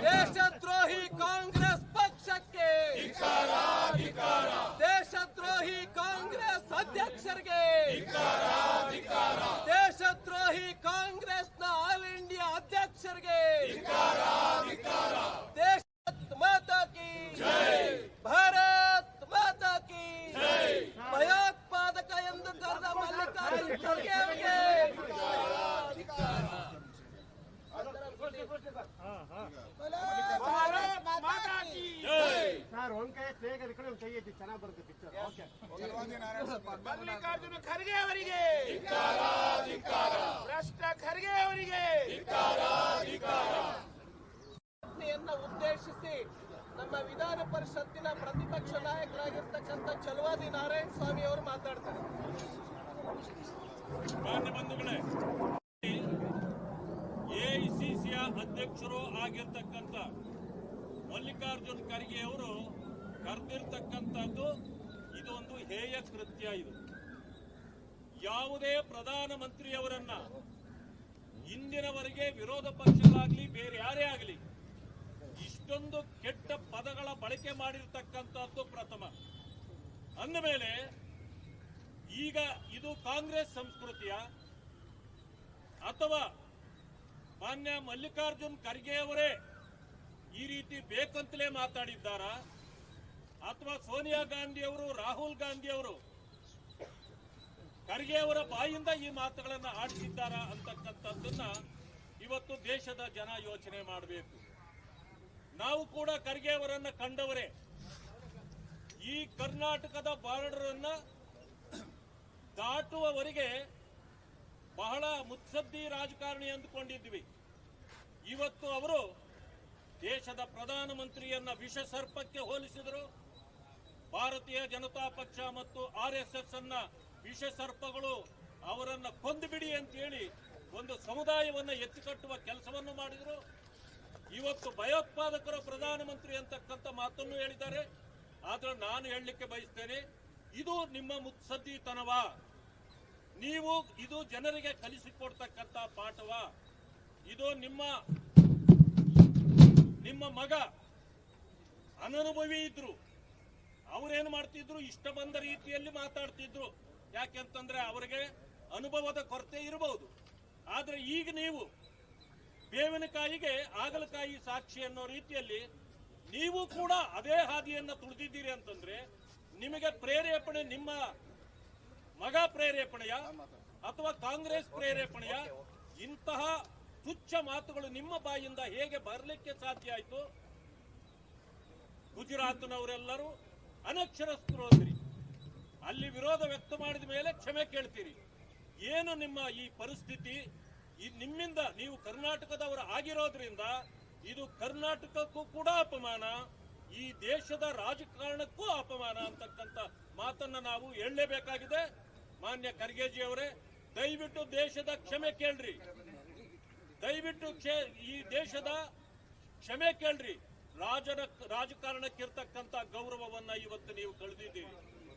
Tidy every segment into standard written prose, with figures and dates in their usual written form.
ದೇಶದ್ರೋಹಿ ಕಾಂಗ್ರೆಸ್ ಪಕ್ಷಕ್ಕೆ ದೇಶದ್ರೋಹಿ ಕಾಂಗ್ರೆಸ್ ಅಧ್ಯಕ್ಷರಿಗೆ ದೇಶದ್ರೋಹಿ ಕಾಂಗ್ರೆಸ್ನ ಆಲ್ ಇಂಡಿಯಾ ಅಧ್ಯಕ್ಷರಿಗೆ ದೇಶತ್ ಮಾತಾ ಕಿ ಭಾರತ್ ಮಾತಾ ಕಿ ಭಯೋತ್ಪಾದಕ ಎಂದು ಕರೆದ ಮಲ್ಲಿಕಾರ್ಜುನ ಖರ್ಗೆ ಅವರಿಗೆ ಮಲ್ಲಿಕಾರ್ಜುನ ಖರ್ಗೆ ಅವರಿಗೆ ಭ್ರಷ್ಟ ಖರ್ಗೆ ಅವರಿಗೆ ಉದ್ದೇಶಿಸಿ ನಮ್ಮ ವಿಧಾನ ಪರಿಷತ್ತಿನ ಪ್ರತಿಪಕ್ಷ ನಾಯಕರಾಗಿರ್ತಕ್ಕಂಥ ಚಲವಾದಿ ನಾರಾಯಣ ಸ್ವಾಮಿ ಅವರು ಮಾತಾಡ್ತಾರೆ. ಮಾನ್ಯ ಬಂಧುಗಳೇ, ಎಐಸಿಸಿಯ ಅಧ್ಯಕ್ಷರು ಆಗಿರ್ತಕ್ಕಂಥ ಮಲ್ಲಿಕಾರ್ಜುನ್ ಖರ್ಗೆ ಅವರು ಕರೆದಿರ್ತಕ್ಕಂಥದ್ದು ಇದೊಂದು ಹೇಯ ಕೃತ್ಯ. ಇದು ಯಾವುದೇ ಪ್ರಧಾನಮಂತ್ರಿಯವರನ್ನ ಇಂದಿನವರೆಗೆ ವಿರೋಧ ಪಕ್ಷಗಳಾಗ್ಲಿ ಬೇರೆ ಯಾರೇ ಆಗಲಿ ಇಷ್ಟೊಂದು ಕೆಟ್ಟ ಪದಗಳ ಬಳಕೆ ಮಾಡಿರ್ತಕ್ಕಂಥದ್ದು ಪ್ರಥಮ. ಅಂದಮೇಲೆ ಈಗ ಇದು ಕಾಂಗ್ರೆಸ್ ಸಂಸ್ಕೃತಿಯ ಅಥವಾ ಮಾನ್ಯ ಮಲ್ಲಿಕಾರ್ಜುನ್ ಖರ್ಗೆ ಅವರೇ ಈ ರೀತಿ ಬೇಕಂತಲೇ ಮಾತಾಡಿದ್ದಾರಾ ಅಥವಾ ಸೋನಿಯಾ ಗಾಂಧಿ ಅವರು ರಾಹುಲ್ ಗಾಂಧಿ ಅವರು ಖರ್ಗೆ ಅವರ ಬಾಯಿಂದ ಈ ಮಾತುಗಳನ್ನ ಆಡಿಸಿದ್ದಾರಾ ಅಂತಕ್ಕಂಥದ್ದನ್ನ ಇವತ್ತು ದೇಶದ ಜನ ಯೋಚನೆ ಮಾಡಬೇಕು. ನಾವು ಕೂಡ ಖರ್ಗೆ ಅವರನ್ನ ಕಂಡವರೇ. ಈ ಕರ್ನಾಟಕದ ಬಾರ್ಡರ್ ಅನ್ನ ದಾಟುವವರೆಗೆ ಬಹಳ ಮುತ್ಸದ್ದಿ ರಾಜಕಾರಣಿ ಅಂದುಕೊಂಡಿದ್ವಿ. ಇವತ್ತು ಅವರು ದೇಶದ ಪ್ರಧಾನಮಂತ್ರಿಯನ್ನ ವಿಷ ಸರ್ಪಕ್ಕೆ ಹೋಲಿಸಿದರು. ಭಾರತೀಯ ಜನತಾ ಪಕ್ಷ ಮತ್ತು RSS ಅನ್ನ ವಿಷ ಸರ್ಪಗಳು ಅವರನ್ನ ಕೊಂದುಬಿಡಿ ಅಂತ ಹೇಳಿ ಒಂದು ಸಮುದಾಯವನ್ನ ಎತ್ತಿಕಟ್ಟುವ ಕೆಲಸವನ್ನು ಮಾಡಿದರು. ಇವತ್ತು ಭಯೋತ್ಪಾದಕರ ಪ್ರಧಾನಮಂತ್ರಿ ಅಂತಕ್ಕಂಥ ಮಾತನ್ನು ಹೇಳಿದ್ದಾರೆ. ಆದ್ರೆ ನಾನು ಹೇಳಲಿಕ್ಕೆ ಬಯಸ್ತೇನೆ, ಇದು ನಿಮ್ಮ ಮುತ್ಸದ್ದಿತನವಾ? ನೀವು ಇದು ಜನರಿಗೆ ಕಲಿಸಿಕೊಡ್ತಕ್ಕಂಥ ಪಾಠವಾ? ಇದು ನಿಮ್ಮ ಮಗ ಅನನುಭವಿ ಇದ್ರು, ಅವರೇನು ಮಾಡ್ತಿದ್ರು, ಇಷ್ಟ ಬಂದ ರೀತಿಯಲ್ಲಿ ಮಾತಾಡ್ತಿದ್ರು. ಯಾಕೆಂತಂದ್ರೆ ಅವರಿಗೆ ಅನುಭವದ ಕೊರತೆ ಇರಬಹುದು. ಆದ್ರೆ ಈಗ ನೀವು ಬೇವಿನಕಾಯಿಗೆ ಆಗಲಕಾಯಿ ಸಾಕ್ಷಿ ಅನ್ನೋ ರೀತಿಯಲ್ಲಿ ನೀವು ಕೂಡ ಅದೇ ಹಾದಿಯನ್ನ ತುಳಿದಿದ್ದೀರಿ ಅಂತಂದ್ರೆ ನಿಮಗೆ ಪ್ರೇರೇಪಣೆ ನಿಮ್ಮ ಮಗ ಪ್ರೇರೇಪಣೆಯ ಅಥವಾ ಕಾಂಗ್ರೆಸ್ ಪ್ರೇರೇಪಣೆಯ? ಇಂತಹ ತುಚ್ಛ ಮಾತುಗಳು ನಿಮ್ಮ ಬಾಯಿಂದ ಹೇಗೆ ಬರಲಿಕ್ಕೆ ಸಾಧ್ಯ ಆಯಿತು? ಗುಜರಾತ್ನವರೆಲ್ಲರೂ ಅನಕ್ಷರಸ್ಥರು ಅಂದ್ರಿ, ಅಲ್ಲಿ ವಿರೋಧ ವ್ಯಕ್ತ ಮಾಡಿದ ಮೇಲೆ ಕ್ಷಮೆ ಕೇಳ್ತೀರಿ. ಏನು ನಿಮ್ಮ ಈ ಪರಿಸ್ಥಿತಿ? ನಿಮ್ಮಿಂದ ನೀವು ಕರ್ನಾಟಕದವರು ಆಗಿರೋದ್ರಿಂದ ಇದು ಕರ್ನಾಟಕಕ್ಕೂ ಕೂಡ ಅಪಮಾನ, ಈ ದೇಶದ ರಾಜಕಾರಣಕ್ಕೂ ಅಪಮಾನ ಅಂತಕ್ಕಂಥ ಮಾತನ್ನ ನಾವು ಹೇಳಲೇಬೇಕಾಗಿದೆ. ಮಾನ್ಯ ಖರ್ಗೆಜಿ ಅವರೇ, ದಯವಿಟ್ಟು ದೇಶದ ಕ್ಷಮೆ ಕೇಳ್ರಿ, ದಯವಿಟ್ಟು ಈ ದೇಶದ ಕ್ಷಮೆ ಕೇಳ್ರಿ. ರಾಜಕಾರಣಕ್ಕಿರ್ತಕ್ಕಂಥ ಗೌರವವನ್ನ ಇವತ್ತು ನೀವು ಕಳೆದಿದ್ದೀರಿ.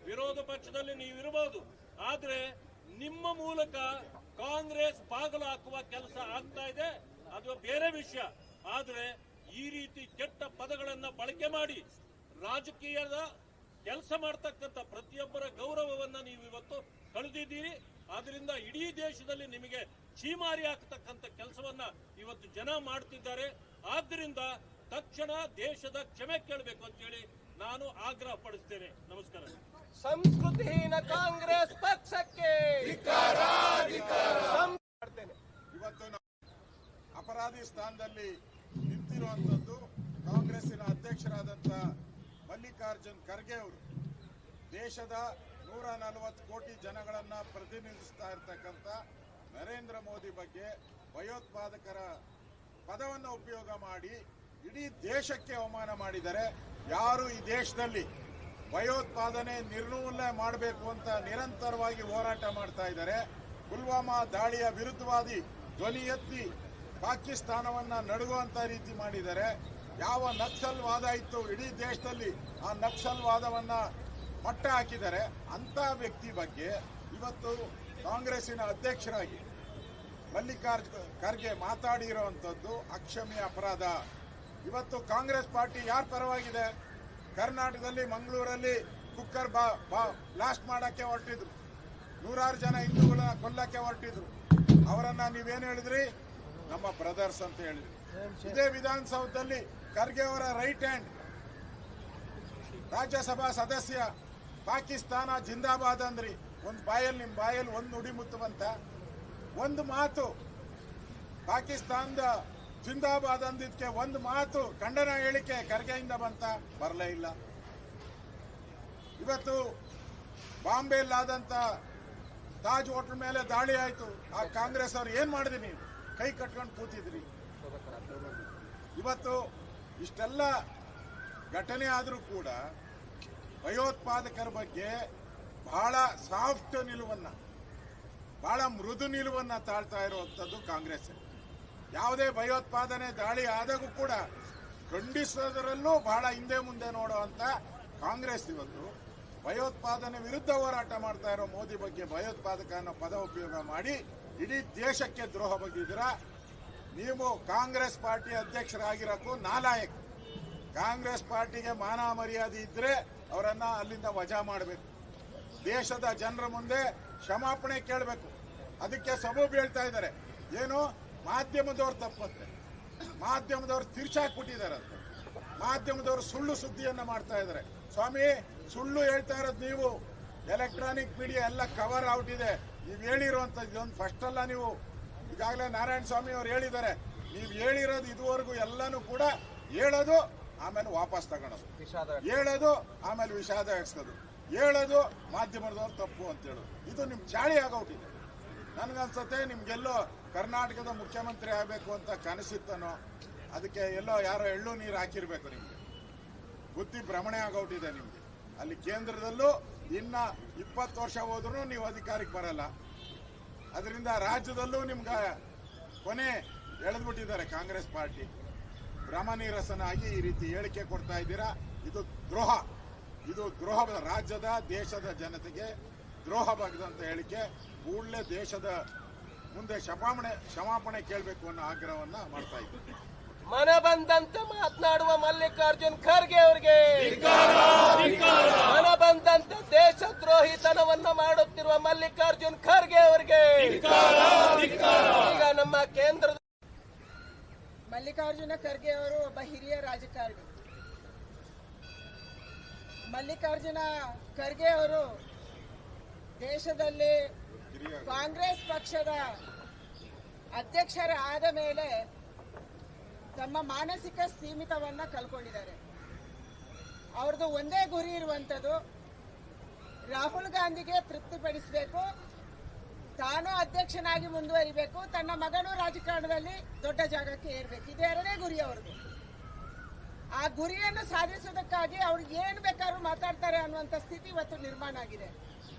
ವಿರೋಧ ಪಕ್ಷದಲ್ಲಿ ನೀವು ಇರಬಹುದು, ಆದ್ರೆ ನಿಮ್ಮ ಮೂಲಕ ಕಾಂಗ್ರೆಸ್ ಬಾಗಿಲು ಹಾಕುವ ಕೆಲಸ ಆಗ್ತಾ ಇದೆ, ಅದು ಬೇರೆ ವಿಷಯ. ಆದ್ರೆ ಈ ರೀತಿ ಕೆಟ್ಟ ಪದಗಳನ್ನ ಬಳಕೆ ಮಾಡಿ ರಾಜಕೀಯದ ಕೆಲಸ ಮಾಡ್ತಕ್ಕಂಥ ಪ್ರತಿಯೊಬ್ಬರ ಗೌರವವನ್ನ ನೀವು ಇವತ್ತು ಕಳೆದಿದ್ದೀರಿ. ಆದ್ರಿಂದ ಇಡೀ ದೇಶದಲ್ಲಿ ನಿಮಗೆ ಚೀಮಾರಿ ಹಾಕತಕ್ಕಂಥ ಕೆಲಸವನ್ನ ಇವತ್ತು ಜನ ಮಾಡ್ತಿದ್ದಾರೆ. ಆದ್ರಿಂದ ತಕ್ಷಣ ದೇಶದ ಕ್ಷಮೆ ಕೇಳಬೇಕು ಅಂತ ಹೇಳಿ ನಾನು ಆಗ್ರಹ ಪಡಿಸ್ತೇನೆ. ನಮಸ್ಕಾರ. ಸಂಸ್ಕೃತಿಹೀನ ಕಾಂಗ್ರೆಸ್ ಪಕ್ಷಕ್ಕೆ ಇವತ್ತು ಅಪರಾಧಿ ಸ್ಥಾನದಲ್ಲಿ ನಿಂತಿರುವಂತದ್ದು ಕಾಂಗ್ರೆಸ್ಸಿನ ಅಧ್ಯಕ್ಷರಾದಂಥ ಮಲ್ಲಿಕಾರ್ಜುನ್ ಖರ್ಗೆ ಅವರು. ದೇಶದ 140 ಕೋಟಿ ಜನಗಳನ್ನ ಪ್ರತಿನಿಧಿಸ್ತಾ ಇರ್ತಕ್ಕಂಥ ನರೇಂದ್ರ ಮೋದಿ ಬಗ್ಗೆ ಭಯೋತ್ಪಾದಕರ ಪದವನ್ನು ಉಪಯೋಗ ಮಾಡಿ ಇಡೀ ದೇಶಕ್ಕೆ ಅವಮಾನ ಮಾಡಿದರೆ. ಯಾರು ಈ ದೇಶದಲ್ಲಿ ಭಯೋತ್ಪಾದನೆ ನಿರ್ಮೂಲನೆ ಮಾಡಬೇಕು ಅಂತ ನಿರಂತರವಾಗಿ ಹೋರಾಟ ಮಾಡ್ತಾ ಇದ್ದಾರೆ, ಪುಲ್ವಾಮಾ ದಾಳಿಯ ವಿರುದ್ಧವಾದಿ ಧ್ವನಿ ಎತ್ತಿ ಪಾಕಿಸ್ತಾನವನ್ನ ನಡುಗುವಂತ ರೀತಿ ಮಾಡಿದ್ದಾರೆ. ಯಾವ ನಕ್ಸಲ್ ವಾದ ಇತ್ತು ಇಡೀ ದೇಶದಲ್ಲಿ ಆ ನಕ್ಸಲ್ ವಾದವನ್ನ ಮಟ್ಟ ಹಾಕಿದ್ದಾರೆ. ಅಂತ ವ್ಯಕ್ತಿ ಬಗ್ಗೆ ಇವತ್ತು ಕಾಂಗ್ರೆಸ್ಸಿನ ಅಧ್ಯಕ್ಷರಾಗಿ ಮಲ್ಲಿಕಾರ್ಜುನ್ ಖರ್ಗೆ ಮಾತಾಡಿರುವಂಥದ್ದು ಅಕ್ಷಮ್ಯ ಅಪರಾಧ. ಇವತ್ತು ಕಾಂಗ್ರೆಸ್ ಪಾರ್ಟಿ ಯಾರ ಪರವಾಗಿದೆ? ಕರ್ನಾಟಕದಲ್ಲಿ ಮಂಗಳೂರಲ್ಲಿ ಕುಕ್ಕರ್ ಬ್ಲಾಸ್ಟ್ ಮಾಡಕ್ಕೆ ಹೊರಟಿದ್ರು, ನೂರಾರು ಜನ ಹಿಂದೂಗಳನ್ನ ಕೊಲ್ಲಕ್ಕೆ ಹೊರಟಿದ್ರು. ಅವರನ್ನ ನೀವೇನು ಹೇಳಿದ್ರಿ? ನಮ್ಮ ಬ್ರದರ್ಸ್ ಅಂತ ಹೇಳಿದ್ರಿ. ಇದೇ ವಿಧಾನಸೌಧದಲ್ಲಿ ಖರ್ಗೆ ಅವರ ರೈಟ್ ಹ್ಯಾಂಡ್ ರಾಜ್ಯಸಭಾ ಸದಸ್ಯ ಪಾಕಿಸ್ತಾನ ಜಿಂದಾಬಾದ್ ಅಂದ್ರಿ. ಒಂದು ಬಾಯಲ್ಲಿ ನಿಮ್ಮ ಬಾಯಲ್ಲಿ ಒಂದು ನುಡಿ ಮುತ್ತು ಬಂತ? ಒಂದು ಮಾತು ಪಾಕಿಸ್ತಾನದ ಜಿಂದಾಬಾದ್ ಅಂದಿದ್ಕೆ ಒಂದು ಮಾತು ಖಂಡನ ಹೇಳಿಕೆ ಖರ್ಗೆಯಿಂದ ಬಂತ? ಬರಲೇ ಇಲ್ಲ. ಇವತ್ತು ಬಾಂಬೆಯಲ್ಲಾದಂತ ತಾಜ್ ಹೋಟೆಲ್ ಮೇಲೆ ದಾಳಿ ಆಯ್ತು. ಆ ಕಾಂಗ್ರೆಸ್ ಅವ್ರು ಏನ್ ಮಾಡಿದ್ರಿ? ನೀವು ಕೈ ಕಟ್ಕೊಂಡು ಕೂತಿದ್ರಿ. ಇವತ್ತು ಇಷ್ಟೆಲ್ಲ ಘಟನೆ ಆದರೂ ಕೂಡ ಭಯೋತ್ಪಾದಕರ ಬಗ್ಗೆ ಬಹಳ ಸಾಫ್ಟ್ ನಿಲುವನ್ನ, ಬಹಳ ಮೃದು ನಿಲುವನ್ನ ತಾಳ್ತಾ ಇರುವಂತದ್ದು ಕಾಂಗ್ರೆಸ್. ಯಾವುದೇ ಭಯೋತ್ಪಾದನೆ ದಾಳಿ ಆದಾಗೂ ಕೂಡ ಖಂಡಿಸೋದರಲ್ಲೂ ಬಹಳ ಹಿಂದೆ ಮುಂದೆ ನೋಡುವಂತ ಕಾಂಗ್ರೆಸ್ ಇವತ್ತು ಭಯೋತ್ಪಾದನೆ ವಿರುದ್ಧ ಹೋರಾಟ ಮಾಡ್ತಾ ಇರೋ ಮೋದಿ ಬಗ್ಗೆ ಭಯೋತ್ಪಾದಕ ಅನ್ನೋ ಪದ ಉಪಯೋಗ ಮಾಡಿ ಇಡೀ ದೇಶಕ್ಕೆ ದ್ರೋಹ ಬಗೆದಿರಾ. ನೀವು ಕಾಂಗ್ರೆಸ್ ಪಾರ್ಟಿ ಅಧ್ಯಕ್ಷರಾಗಿರಕ್ಕೂ ನಾಲಾಯಕ್. ಕಾಂಗ್ರೆಸ್ ಪಾರ್ಟಿಗೆ ಮಾನ ಮರ್ಯಾದೆ ಇದ್ರೆ ಅವರನ್ನ ಅಲ್ಲಿಂದ ವಜಾ ಮಾಡಬೇಕು. ದೇಶದ ಜನರ ಮುಂದೆ ಕ್ಷಮಾಪಣೆ ಕೇಳಬೇಕು. ಅದಕ್ಕೆ ಸಬೂಬ್ ಹೇಳ್ತಾ ಇದ್ದಾರೆ. ಏನು? ಮಾಧ್ಯಮದವ್ರು ತಪ್ಪತ್ತೆ, ಮಾಧ್ಯಮದವ್ರು ತಿರ್ಚಾಕ್ಬಿಟ್ಟಿದಾರಂತೆ, ಮಾಧ್ಯಮದವರು ಸುಳ್ಳು ಸುದ್ದಿಯನ್ನ ಮಾಡ್ತಾ ಇದ್ದಾರೆ. ಸ್ವಾಮಿ, ಸುಳ್ಳು ಹೇಳ್ತಾ ಇರೋದು ನೀವು. ಎಲೆಕ್ಟ್ರಾನಿಕ್ ಮೀಡಿಯಾ ಎಲ್ಲ ಕವರ್ ಔಟ್ ಇದೆ. ನೀವು ಹೇಳಿರುವಂತದ್ದು ಇದೊಂದು ಫಸ್ಟ್ ಅಲ್ಲ. ನೀವು ಈಗಾಗಲೇ ನಾರಾಯಣ ಸ್ವಾಮಿ ಅವರು ಹೇಳಿದ್ದಾರೆ. ನೀವು ಹೇಳಿರೋದು ಇದುವರೆಗೂ ಎಲ್ಲಾನು ಕೂಡ ಹೇಳೋದು, ಆಮೇಲೆ ವಾಪಸ್ ತಗೊಳೋದು, ಹೇಳೋದು ಆಮೇಲೆ ವಿಷಾದ ಎಕ್ಸೋದು, ಹೇಳೋದು ಮಾಧ್ಯಮದವ್ರು ತಪ್ಪು ಅಂತ ಹೇಳೋದು. ಇದು ನಿಮ್ ಚಾಳಿ ಆಗೋಟಿದೆ. ನನ್ಗನ್ಸತ್ತೆ ನಿಮ್ಗೆಲ್ಲೋ ಕರ್ನಾಟಕದ ಮುಖ್ಯಮಂತ್ರಿ ಆಗಬೇಕು ಅಂತ ಕನಸಿತ್ತನೋ, ಅದಕ್ಕೆ ಎಲ್ಲೋ ಯಾರೋ ಎಳ್ಳು ನೀರು ಹಾಕಿರ್ಬೇಕು. ನಿಮ್ಗೆ ಬುದ್ಧಿ ಭ್ರಮಣೆ ಆಗೋಟಿದೆ ನಿಮ್ಗೆ. ಅಲ್ಲಿ ಕೇಂದ್ರದಲ್ಲೂ ಇನ್ನ 20 ವರ್ಷ ಹೋದ್ರೂ ನೀವು ಅಧಿಕಾರಕ್ಕೆ ಬರಲ್ಲ. ಅದರಿಂದ ರಾಜ್ಯದಲ್ಲೂ ನಿಮ್ಗೆ ಕೊನೆ ಎಳೆದ್ಬಿಟ್ಟಿದ್ದಾರೆ ಕಾಂಗ್ರೆಸ್ ಪಾರ್ಟಿ. ಭ್ರಮನಿರಸನ ಆಗಿ ಈ ರೀತಿ ಹೇಳಿಕೆ ಕೊಡ್ತಾ ಇದ್ದೀರಾ. ಇದು ದ್ರೋಹ. ಇದು ದ್ರೋಹ. ರಾಜ್ಯದ ದೇಶದ ಜನತೆಗೆ ದ್ರೋಹ ಬಗೆದಂತ ಹೇಳಿಕೆ. ಕೂಡಲೇ ದೇಶದ ಮುಂದೆ ಕ್ಷಮಾಪಣೆ ಕೇಳಬೇಕು ಅನ್ನೋ ಆಗ್ರಹವನ್ನ ಮಾಡ್ತಾ ಇದ್ದೀವಿ. ಮನ ಬಂದಂತೆ ಮಾತನಾಡುವ ಮಲ್ಲಿಕಾರ್ಜುನ್ ಖರ್ಗೆ ಅವರಿಗೆ, ಮನ ಬಂದಂತೆ ದೇಶದ್ರೋಹಿತನವನ್ನ ಮಾಡುತ್ತಿರುವ ಮಲ್ಲಿಕಾರ್ಜುನ್ ಖರ್ಗೆ ಅವರಿಗೆ ಈಗ ನಮ್ಮ ಕೇಂದ್ರದ ಮಲ್ಲಿಕಾರ್ಜುನ ಖರ್ಗೆ ಅವರು ಒಬ್ಬ ಹಿರಿಯ ರಾಜಕಾರಣಿ. ಮಲ್ಲಿಕಾರ್ಜುನ ಖರ್ಗೆ ಅವರು ದೇಶದಲ್ಲಿ ಕಾಂಗ್ರೆಸ್ ಪಕ್ಷದ ಅಧ್ಯಕ್ಷರ ಆದ ಮೇಲೆ ತಮ್ಮ ಮಾನಸಿಕ ಸ್ಥೀಮಿತವನ್ನ ಕಳ್ಕೊಂಡಿದ್ದಾರೆ. ಅವ್ರದ್ದು ಒಂದೇ ಗುರಿ ಇರುವಂಥದ್ದು, ರಾಹುಲ್ ಗಾಂಧಿಗೆ ತೃಪ್ತಿಪಡಿಸಬೇಕು, ತಾನು ಅಧ್ಯಕ್ಷನಾಗಿ ಮುಂದುವರಿಬೇಕು, ತನ್ನ ಮಗನು ರಾಜಕಾರಣದಲ್ಲಿ ದೊಡ್ಡ ಜಾಗಕ್ಕೆ ಏರಬೇಕು. ಇದು ಎರಡನೇ ಗುರಿ ಅವ್ರದ್ದು. ಆ ಗುರಿಯನ್ನು ಸಾಧಿಸುವುದಕ್ಕಾಗಿ ಅವ್ರು ಏನ್ ಬೇಕಾದ್ರೂ ಮಾತಾಡ್ತಾರೆ ಅನ್ನುವಂಥ ಸ್ಥಿತಿ ಇವತ್ತು ನಿರ್ಮಾಣ ಆಗಿದೆ.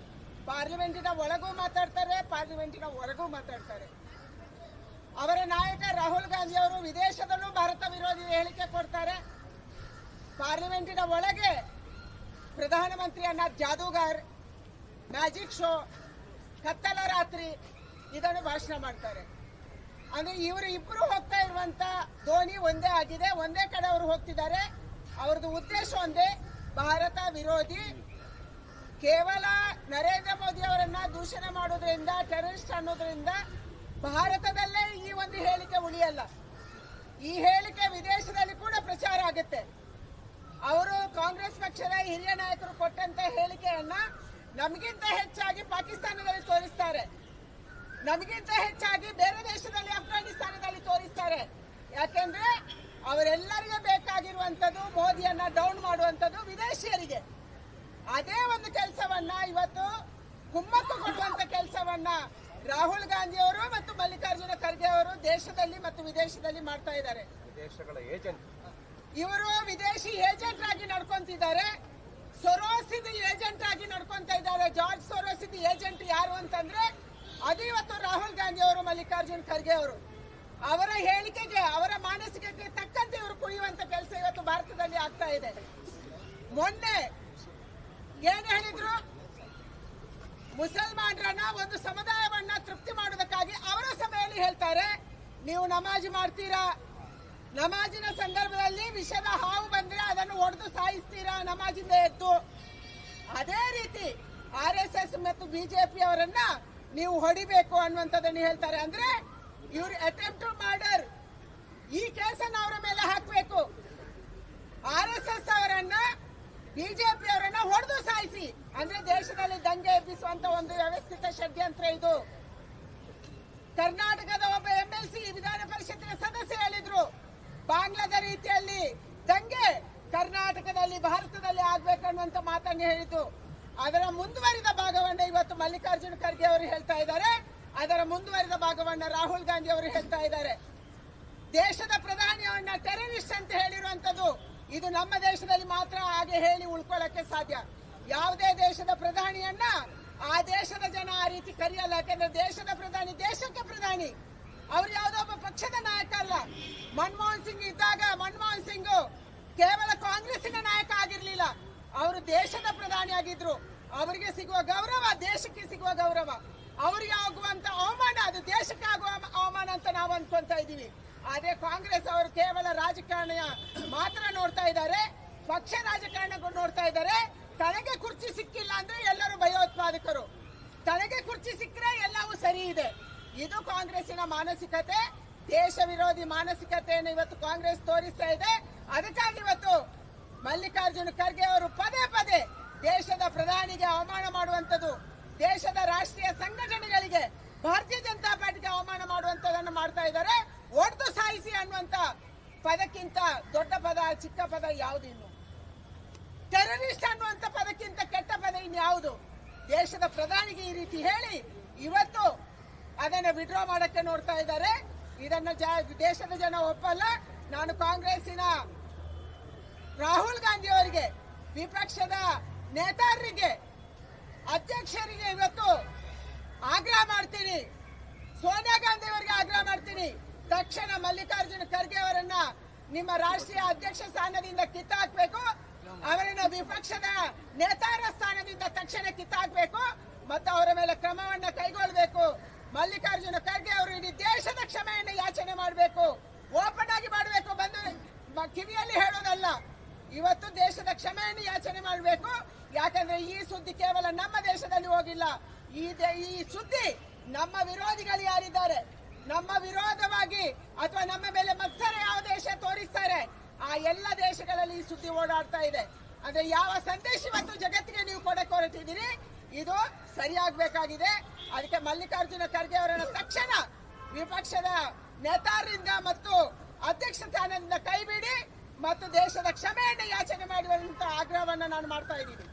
ಪಾರ್ಲಿಮೆಂಟಿನ ಒಳಗೂ ಮಾತಾಡ್ತಾರೆ, ಪಾರ್ಲಿಮೆಂಟಿನ ಹೊರಗೂ ಮಾತಾಡ್ತಾರೆ. ಅವರ ನಾಯಕ ರಾಹುಲ್ ಗಾಂಧಿ ಅವರು ವಿದೇಶದಲ್ಲೂ ಭಾರತ ವಿರೋಧಿ ಹೇಳಿಕೆ ಕೊಡ್ತಾರೆ. ಪಾರ್ಲಿಮೆಂಟಿನ ಒಳಗೆ ಪ್ರಧಾನಮಂತ್ರಿಯನ್ನ ಜಾದೂಗಾರ್, ಮ್ಯಾಜಿಕ್ ಶೋ, ಕತ್ತಲ ರಾತ್ರಿ ಇದನ್ನು ಭಾಷಣ ಮಾಡ್ತಾರೆ. ಅಂದ್ರೆ ಇವರು ಇಬ್ರು ಹೋಗ್ತಾ ಇರುವಂತ ಧೋನಿ ಒಂದೇ ಆಗಿದೆ. ಒಂದೇ ಕಡೆ ಅವರು ಹೋಗ್ತಿದ್ದಾರೆ. ಅವ್ರದ್ದು ಉದ್ದೇಶ ಒಂದೇ, ಭಾರತ ವಿರೋಧಿ. ಕೇವಲ ನರೇಂದ್ರ ಮೋದಿ ಅವರನ್ನ ದೂಷಣೆ ಮಾಡೋದ್ರಿಂದ, ಟೆರರಿಸ್ಟ್ ಅನ್ನೋದ್ರಿಂದ ಭಾರತದಲ್ಲೇ ಈ ಒಂದು ಹೇಳಿಕೆ ಉಳಿಯಲ್ಲ. ಈ ಹೇಳಿಕೆ ವಿದೇಶದಲ್ಲಿ ಕೂಡ ಪ್ರಚಾರ ಆಗುತ್ತೆ. ಅವರು ಕಾಂಗ್ರೆಸ್ ಪಕ್ಷದ ಹಿರಿಯ ನಾಯಕರು ಕೊಟ್ಟಂತ ಹೇಳಿಕೆಯನ್ನ ನಮಗಿಂತ ಹೆಚ್ಚಾಗಿ ಪಾಕಿಸ್ತಾನದಲ್ಲಿ ತೋರಿಸ್ತಾರೆ, ನಮಗಿಂತ ಹೆಚ್ಚಾಗಿ ಬೇರೆ ದೇಶದಲ್ಲಿ ಅಫ್ಘಾನಿಸ್ತಾನದಲ್ಲಿ ತೋರಿಸ್ತಾರೆ. ಯಾಕೆಂದ್ರೆ ಅವರೆಲ್ಲರಿಗೂ ಬೇಕಾಗಿರುವಂತದ್ದು ಮೋದಿಯನ್ನ ಡೌನ್ ಮಾಡುವಂತದ್ದು ವಿದೇಶಿಯರಿಗೆ. ಅದೇ ಒಂದು ಕೆಲಸವನ್ನ ಇವತ್ತು ಕುಮ್ಮಕ್ಕು ಕೊಡುವಂತ ಕೆಲಸವನ್ನ ರಾಹುಲ್ ಗಾಂಧಿ ಅವರು ಮತ್ತು ಮಲ್ಲಿಕಾರ್ಜುನ ಖರ್ಗೆ ಅವರು ದೇಶದಲ್ಲಿ ಮತ್ತು ವಿದೇಶದಲ್ಲಿ ಮಾಡ್ತಾ ಇದ್ದಾರೆ. ಇವರು ವಿದೇಶಿ ಏಜೆಂಟ್ ಆಗಿ ನಡ್ಕೊಂತಿದ್ದಾರೆ. ಸೊರೋಸಿದ ಏಜೆಂಟ್ ಆಗಿ ನಡ್ಕೊಂತ ಇದ್ದಾರೆ. ಜಾರ್ಜ್ ಸೊರೋಸಿದ ಏಜೆಂಟ್ ಯಾರು ಅಂತಂದ್ರೆ ಅದು ಇವತ್ತು ರಾಹುಲ್ ಗಾಂಧಿ ಅವರು, ಮಲ್ಲಿಕಾರ್ಜುನ್ ಖರ್ಗೆ ಅವರು. ಅವರ ಹೇಳಿಕೆಗೆ, ಅವರ ಮಾನಸಿಕತೆಗೆ ತಕ್ಕಂತೆ ಇವರು ಕುಣಿಯುವಂತ ಕೆಲಸ ಇವತ್ತು ಭಾರತದಲ್ಲಿ ಆಗ್ತಾ ಇದೆ. ಮೊನ್ನೆ ಏನ್ ಹೇಳಿದ್ರು? ಮುಸಲ್ಮಾನರನ್ನ ಒಂದು ಸಮುದಾಯ ಆಗ್ರಹವನ್ನ ತೃಪ್ತಿ ಮಾಡುವುದಕ್ಕಾಗಿ ಅವರ ಸಭೆಯಲ್ಲಿ ಹೇಳ್ತಾರೆ, ನೀವು ನಮಾಜ್ ಮಾಡ್ತೀರಾ, ನಮಾಜಿನ ಸಂದರ್ಭದಲ್ಲಿ ವಿಷದ ಹಾವು ಬಂದ್ರೆ ಅದನ್ನು ಒಡೆದು ಸಾಯಿಸ್ತೀರಾ ನಮಾಜಿಂದ ಎದ್ದು. ಅದೇ ರೀತಿ RSS ಮತ್ತು ಬಿಜೆಪಿ ಅವರನ್ನ ನೀವು ಹೊಡಿಬೇಕು ಅನ್ನುವಂಥದ್ದನ್ನು ಹೇಳ್ತಾರೆ. ಅಂದ್ರೆ ಇವರು ಅಟೆಂಪ್ಟ್ ಟು ಮರ್ಡರ್ ಈ ಕೇಸನ್ನು ಅವರ ಮೇಲೆ ಹಾಕಬೇಕು. RSS ಅವರನ್ನ ಬಿಜೆಪಿ ಅವರನ್ನ ಹೊಡೆದು ಸಾಯಿಸಿ ಅಂದ್ರೆ ದೇಶದಲ್ಲಿ ದಂಗೆ ಎಬ್ಬಿಸುವಂತ ಒಂದು ವ್ಯವಸ್ಥಿತ ಷಡ್ಯಂತ್ರ ಇದು. ಕರ್ನಾಟಕದ ಒಬ್ಬ MLC ವಿಧಾನ ಪರಿಷತ್ತಿನ ಸದಸ್ಯ ಹೇಳಿದ್ರು, ಬಾಂಗ್ಲಾದ ರೀತಿಯಲ್ಲಿ ದಂಗೆ ಕರ್ನಾಟಕದಲ್ಲಿ ಭಾರತದಲ್ಲಿ ಆಗ್ಬೇಕನ್ನುವಂತ ಮಾತನ್ನು ಹೇಳಿದ್ದು. ಅದರ ಮುಂದುವರಿದ ಭಾಗವನ್ನ ಇವತ್ತು ಮಲ್ಲಿಕಾರ್ಜುನ ಖರ್ಗೆ ಅವರು ಹೇಳ್ತಾ ಇದ್ದಾರೆ, ಅದರ ಮುಂದುವರಿದ ಭಾಗವನ್ನ ರಾಹುಲ್ ಗಾಂಧಿ ಅವರು ಹೇಳ್ತಾ ಇದ್ದಾರೆ. ದೇಶದ ಪ್ರಧಾನಿಯವನ್ನ ಟೆರರಿಸ್ಟ್ ಅಂತ ಹೇಳಿರುವಂತದ್ದು ಇದು ನಮ್ಮ ದೇಶದಲ್ಲಿ ಮಾತ್ರ ಹಾಗೆ ಹೇಳಿ ಉಳ್ಕೊಳ್ಳಕ್ಕೆ ಸಾಧ್ಯ. ಯಾವುದೇ ದೇಶದ ಪ್ರಧಾನಿಯನ್ನ ಆ ದೇಶದ ಜನ ಆ ರೀತಿ ಕರೆಯಲ್ಲ. ಯಾಕಂದ್ರೆ ದೇಶದ ಪ್ರಧಾನಿ ದೇಶಕ್ಕೆ ಪ್ರಧಾನಿ, ಅವ್ರು ಯಾವುದೋ ಒಬ್ಬ ಪಕ್ಷದ ನಾಯಕ ಅಲ್ಲ. ಮನಮೋಹನ್ ಸಿಂಗ್ ಇದ್ದಾಗ ಮನಮೋಹನ್ ಸಿಂಗ್ ಕೇವಲ ಕಾಂಗ್ರೆಸ್ಸಿನ ನಾಯಕ ಆಗಿರ್ಲಿಲ್ಲ, ಅವರು ದೇಶದ ಪ್ರಧಾನಿ ಆಗಿದ್ರು. ಅವರಿಗೆ ಸಿಗುವ ಗೌರವ ದೇಶಕ್ಕೆ ಸಿಗುವ ಗೌರವ, ಅವರಿಗೆ ಆಗುವಂತ ಅವಮಾನ ಅದು ದೇಶಕ್ಕೆ ಆಗುವ ಅವಮಾನ ಅಂತ ನಾವು ಅನ್ಕೊಂತ ಇದೀವಿ. ಆದ್ರೆ ಕಾಂಗ್ರೆಸ್ ಅವರು ಕೇವಲ ರಾಜಕಾರಣ ಮಾತ್ರ ನೋಡ್ತಾ ಇದ್ದಾರೆ, ಪಕ್ಷ ರಾಜಕಾರಣಕ್ಕೂ ನೋಡ್ತಾ ಇದ್ದಾರೆ. ತನಗೆ ಕುರ್ಚಿ ಸಿಕ್ಕಿಲ್ಲ ಅಂದ್ರೆ ಎಲ್ಲರೂ ಭಯೋತ್ಪಾದಕರು, ತನಗೆ ಕುರ್ಚಿ ಸಿಕ್ಕರೆ ಎಲ್ಲವೂ ಸರಿ ಇದೆ. ಇದು ಕಾಂಗ್ರೆಸ್ಸಿನ ಮಾನಸಿಕತೆ, ದೇಶ ವಿರೋಧಿ ಮಾನಸಿಕತೆಯನ್ನು ಇವತ್ತು ಕಾಂಗ್ರೆಸ್ ತೋರಿಸ್ತಾ ಇದೆ. ಅದಕ್ಕಾಗಿ ಇವತ್ತು ಮಲ್ಲಿಕಾರ್ಜುನ ಖರ್ಗೆ ಅವರು ಪದೇ ಪದೇ ದೇಶದ ಪ್ರಧಾನಿಗೆ ಅವಮಾನ ಮಾಡುವಂತದ್ದು, ದೇಶದ ರಾಷ್ಟ್ರೀಯ ಸಂಘಟನೆಗಳಿಗೆ ಭಾರತೀಯ ಜನತಾ ಪಾರ್ಟಿಗೆ ಅವಮಾನ ಮಾಡುವಂತದನ್ನು ಮಾಡ್ತಾ ಇದ್ದಾರೆ. ಒಡೆದು ಸಾಯಿಸಿ ಅನ್ನುವಂತ ಪದಕ್ಕಿಂತ ದೊಡ್ಡ ಪದ ಚಿಕ್ಕ ಪದ ಯಾವುದು? ಇನ್ನು ಟೆರರಿಸ್ಟ್ ಅನ್ನುವಂತ ಪದಕ್ಕಿಂತ ಕೆಟ್ಟ ಪದ ಇನ್ಯಾವುದು? ದೇಶದ ಪ್ರಧಾನಿಗೆ ಈ ರೀತಿ ಹೇಳಿ ಇವತ್ತು ಅದನ್ನ ವಿಡ್ರಾ ಮಾಡಕ್ಕೆ ನೋಡ್ತಾ ಇದ್ದಾರೆ. ಇದನ್ನ ದೇಶದ ಜನ ಒಪ್ಪಲ್ಲ. ನಾನು ಕಾಂಗ್ರೆಸ್ಸಿನ ರಾಹುಲ್ ಗಾಂಧಿ ಅವರಿಗೆ, ವಿಪಕ್ಷದ ನೇತಾರರಿಗೆ, ಅಧ್ಯಕ್ಷರಿಗೆ ಇವತ್ತು ಆಗ್ರಹ ಮಾಡ್ತೀನಿ, ಸೋನಿಯಾ ಗಾಂಧಿ ಅವರಿಗೆ ಆಗ್ರಹ ಮಾಡ್ತೀನಿ, ತಕ್ಷಣ ಮಲ್ಲಿಕಾರ್ಜುನ ಖರ್ಗೆ ಅವರನ್ನ ನಿಮ್ಮ ರಾಷ್ಟ್ರೀಯ ಅಧ್ಯಕ್ಷ ಸ್ಥಾನದಿಂದ ಕಿತ್ತಾಕ್ಬೇಕು, ಅವರನ್ನ ವಿಪಕ್ಷದ ನೇತಾರ ಸ್ಥಾನದಿಂದ ತಕ್ಷಣ ಕಿತ್ತಾಕ್ಬೇಕು ಮತ್ತು ಅವರ ಮೇಲೆ ಕ್ರಮವನ್ನ ಕೈಗೊಳ್ಳಬೇಕು. ಮಲ್ಲಿಕಾರ್ಜುನ ಖರ್ಗೆ ಅವರು ಇಡೀ ದೇಶದ ಕ್ಷಮೆಯನ್ನು ಯಾಚನೆ ಮಾಡಬೇಕು, ಓಪನ್ ಆಗಿ ಮಾಡಬೇಕು, ಬಂದು ಕಿವಿಯಲ್ಲಿ ಹೇಳೋದಲ್ಲ. ಇವತ್ತು ದೇಶದ ಕ್ಷಮೆಯನ್ನು ಯಾಚನೆ ಮಾಡಬೇಕು. ಯಾಕಂದ್ರೆ ಈ ಸುದ್ದಿ ಕೇವಲ ನಮ್ಮ ದೇಶದಲ್ಲಿ ಹೋಗಿಲ್ಲ, ಈ ಸುದ್ದಿ ನಮ್ಮ ವಿರೋಧಿಗಳು ಯಾರಿದ್ದಾರೆ, ನಮ್ಮ ವಿರೋಧವಾಗಿ ಅಥವಾ ನಮ್ಮ ಮೇಲೆ ಮತ್ಸರ ಯಾವ ದೇಶ ತೋರಿಸ್ತಾರೆ ಆ ಎಲ್ಲ ದೇಶಗಳಲ್ಲಿ ಈ ಸುದ್ದಿ ಓಡಾಡ್ತಾ ಇದೆ. ಅಂದ್ರೆ ಯಾವ ಸಂದೇಶ ಇವತ್ತು ಜಗತ್ತಿಗೆ ನೀವು ಕೊಡಕ್ಕೆ ಹೊರಟಿದ್ದೀರಿ, ಇದು ಸರಿಯಾಗಬೇಕಾಗಿದೆ. ಅದಕ್ಕೆ ಮಲ್ಲಿಕಾರ್ಜುನ ಖರ್ಗೆ ಅವರನ್ನ ತಕ್ಷಣ ವಿಪಕ್ಷದ ನೇತಾರರಿಂದ ಮತ್ತು ಅಧ್ಯಕ್ಷ ಸ್ಥಾನದಿಂದ ಕೈಬಿಡಿ ಮತ್ತು ದೇಶದ ಕ್ಷಮೆಯನ್ನು ಯಾಚನೆ ಮಾಡುವಂತ ಆಗ್ರಹವನ್ನ ನಾನು ಮಾಡ್ತಾ ಇದ್ದೀನಿ.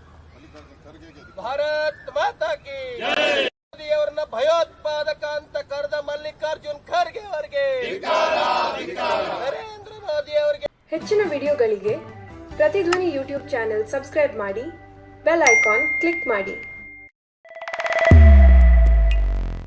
ಭಾರತ್ ಮಾತಾ ಕಿ ಮೋದಿಯವರನ್ನ ಭಯೋತ್ಪಾದಕ ಅಂತ ಕರೆದ ಮಲ್ಲಿಕಾರ್ಜುನ್ ಖರ್ಗೆ ಅವರಿಗೆ, ನರೇಂದ್ರ ಮೋದಿ ಅವರಿಗೆ. ಹೆಚ್ಚಿನ ವಿಡಿಯೋಗಳಿಗೆ ಪ್ರತಿಧ್ವನಿ ಯೂಟ್ಯೂಬ್ ಚಾನೆಲ್ ಸಬ್ಸ್ಕ್ರೈಬ್ ಮಾಡಿ, ಬೆಲ್ ಐಕಾನ್ ಕ್ಲಿಕ್ ಮಾಡಿ.